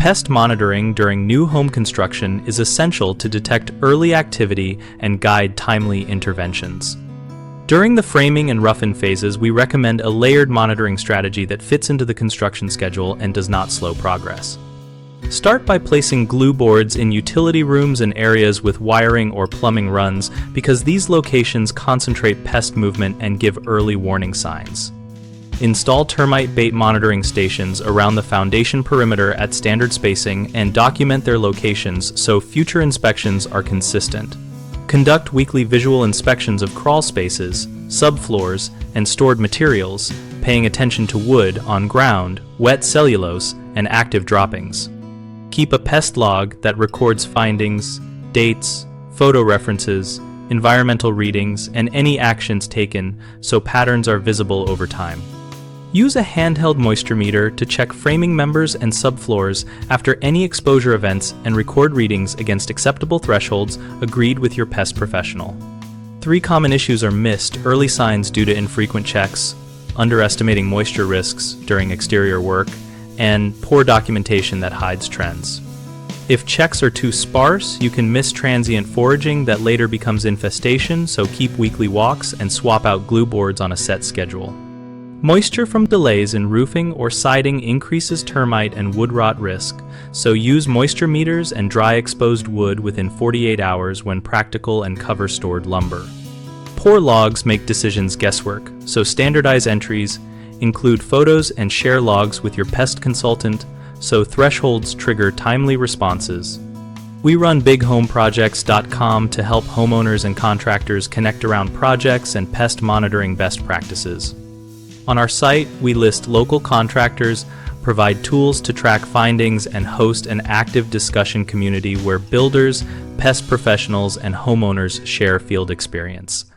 Pest monitoring during new home construction is essential to detect early activity and guide timely interventions. During the framing and rough-in phases, we recommend a layered monitoring strategy that fits into the construction schedule and does not slow progress. Start by placing glue boards in utility rooms and areas with wiring or plumbing runs because these locations concentrate pest movement and give early warning signs. Install termite bait monitoring stations around the foundation perimeter at standard spacing and document their locations so future inspections are consistent. Conduct weekly visual inspections of crawl spaces, subfloors, and stored materials, paying attention to wood on ground, wet cellulose, and active droppings. Keep a pest log that records findings, dates, photo references, environmental readings, and any actions taken so patterns are visible over time. Use a handheld moisture meter to check framing members and subfloors after any exposure events and record readings against acceptable thresholds agreed with your pest professional. 3 common issues are missed early signs due to infrequent checks, underestimating moisture risks during exterior work, and poor documentation that hides trends. If checks are too sparse, you can miss transient foraging that later becomes infestation, so keep weekly walks and swap out glue boards on a set schedule. Moisture from delays in roofing or siding increases termite and wood rot risk, so use moisture meters and dry exposed wood within 48 hours when practical and cover stored lumber. Poor logs make decisions guesswork, so standardize entries, include photos and share logs with your pest consultant, so thresholds trigger timely responses. We run bighomeprojects.com to help homeowners and contractors connect around projects and pest monitoring best practices. On our site, we list local contractors, provide tools to track findings, and host an active discussion community where builders, pest professionals, and homeowners share field experience.